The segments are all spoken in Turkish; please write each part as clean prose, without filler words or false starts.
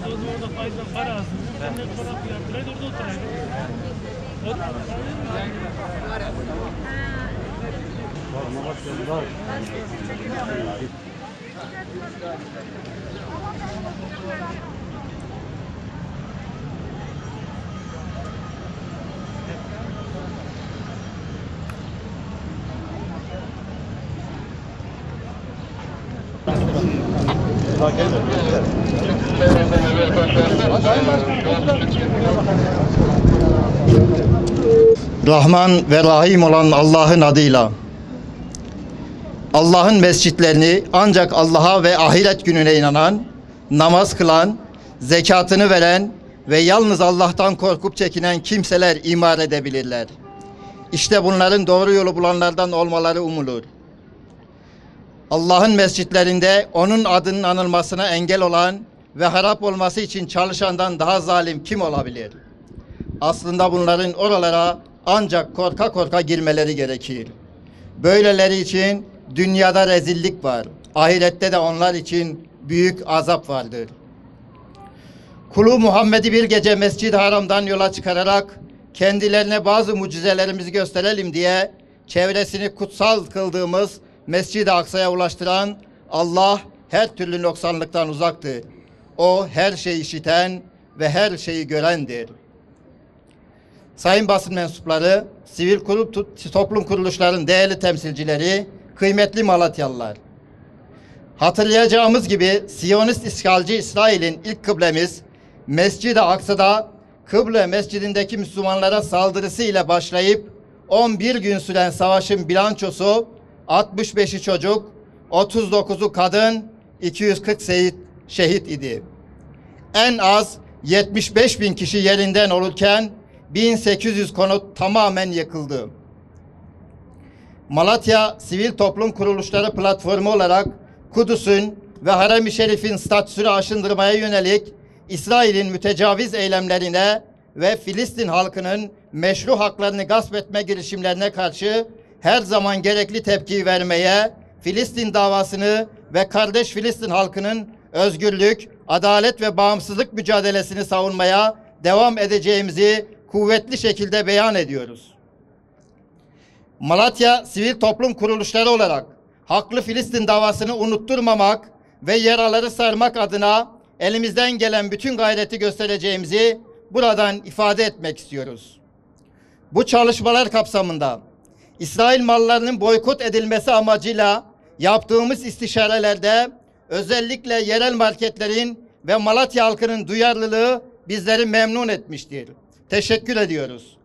orada faizen para alsın. Sen de fotoğraf yaptıraydı orada oturaydı. Rahman ve Rahim olan Allah'ın adıyla. Allah'ın mescitlerini ancak Allah'a ve ahiret gününe inanan, namaz kılan, zekatını veren ve yalnız Allah'tan korkup çekinen kimseler imar edebilirler. İşte bunların doğru yolu bulanlardan olmaları umulur. Allah'ın mescitlerinde onun adının anılmasına engel olan ve harap olması için çalışandan daha zalim kim olabilir? Aslında bunların oralara ancak korka korka girmeleri gerekir. Böyleleri için dünyada rezillik var. Ahirette de onlar için büyük azap vardır. Kulu Muhammed'i bir gece Mescid-i Haram'dan yola çıkararak kendilerine bazı mucizelerimizi gösterelim diye çevresini kutsal kıldığımız Mescid-i Aksa'ya ulaştıran Allah her türlü noksanlıktan uzaktır. O her şeyi işiten ve her şeyi görendir. Sayın basın mensupları, sivil toplum kuruluşlarının değerli temsilcileri, kıymetli Malatyalılar. Hatırlayacağımız gibi Siyonist işgalci İsrail'in ilk kıblemiz Mescid-i Aksa'da kıble mescidindeki Müslümanlara saldırısı ile başlayıp 11 gün süren savaşın bilançosu 65'i çocuk, 39'u kadın, 240 şehit idi. En az 75 bin kişi yerinden olurken 1800 konut tamamen yıkıldı. Malatya Sivil Toplum Kuruluşları Platformu olarak Kudüs'ün ve Harem-i Şerif'in statüsünü aşındırmaya yönelik İsrail'in mütecaviz eylemlerine ve Filistin halkının meşru haklarını gasp etme girişimlerine karşı her zaman gerekli tepkiyi vermeye, Filistin davasını ve kardeş Filistin halkının özgürlük, adalet ve bağımsızlık mücadelesini savunmaya devam edeceğimizi kuvvetli şekilde beyan ediyoruz. Malatya Sivil Toplum Kuruluşları olarak haklı Filistin davasını unutturmamak ve yaraları sarmak adına elimizden gelen bütün gayreti göstereceğimizi buradan ifade etmek istiyoruz. Bu çalışmalar kapsamında İsrail mallarının boykot edilmesi amacıyla yaptığımız istişarelerde özellikle yerel marketlerin ve Malatya halkının duyarlılığı bizleri memnun etmiştir. Teşekkür ediyoruz.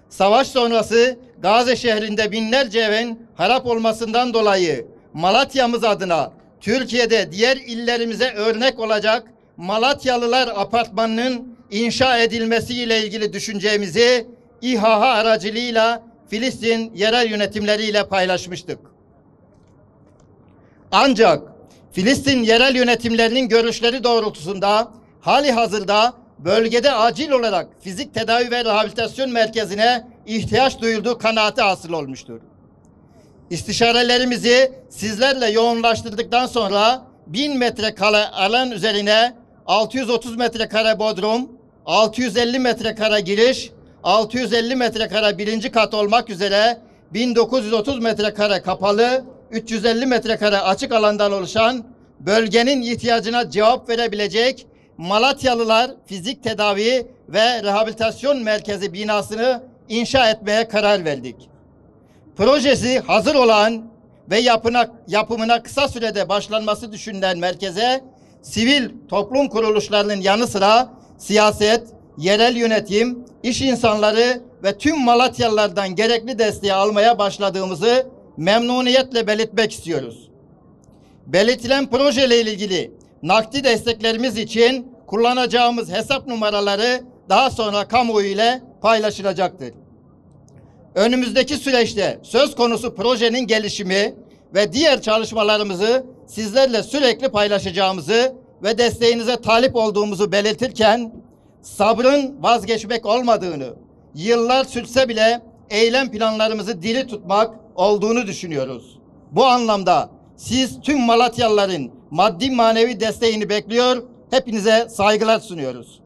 Savaş sonrası Gazze şehrinde binlerce evin harap olmasından dolayı Malatya'mız adına Türkiye'de diğer illerimize örnek olacak Malatyalılar Apartmanı'nın inşa edilmesiyle ilgili düşüncemizi İHA aracılığıyla Filistin yerel yönetimleriyle paylaşmıştık. Ancak Filistin yerel yönetimlerinin görüşleri doğrultusunda hali hazırda bölgede acil olarak fizik tedavi ve rehabilitasyon merkezine ihtiyaç duyulduğu kanaati hasıl olmuştur. İstişarelerimizi sizlerle yoğunlaştırdıktan sonra 1000 metrekare alan üzerine 630 metrekare bodrum, 650 metrekare giriş, 650 metrekare birinci kat olmak üzere 1930 metrekare kapalı, 350 metrekare açık alandan oluşan bölgenin ihtiyacına cevap verebilecek Malatyalılar Fizik Tedavi ve Rehabilitasyon Merkezi binasını inşa etmeye karar verdik. Projesi hazır olan ve yapımına kısa sürede başlanması düşünülen merkeze sivil toplum kuruluşlarının yanı sıra siyaset, yerel yönetim, iş insanları ve tüm Malatyalılardan gerekli desteği almaya başladığımızı memnuniyetle belirtmek istiyoruz. Belirtilen projeyle ilgili nakdi desteklerimiz için kullanacağımız hesap numaraları daha sonra kamuoyu ile paylaşılacaktır. Önümüzdeki süreçte söz konusu projenin gelişimi ve diğer çalışmalarımızı sizlerle sürekli paylaşacağımızı ve desteğinize talip olduğumuzu belirtirken sabrın vazgeçmek olmadığını, yıllar sürse bile eylem planlarımızı diri tutmak olduğunu düşünüyoruz. Bu anlamda siz tüm Malatyalıların maddi manevi desteğini bekliyor, Hepinize saygılar sunuyoruz.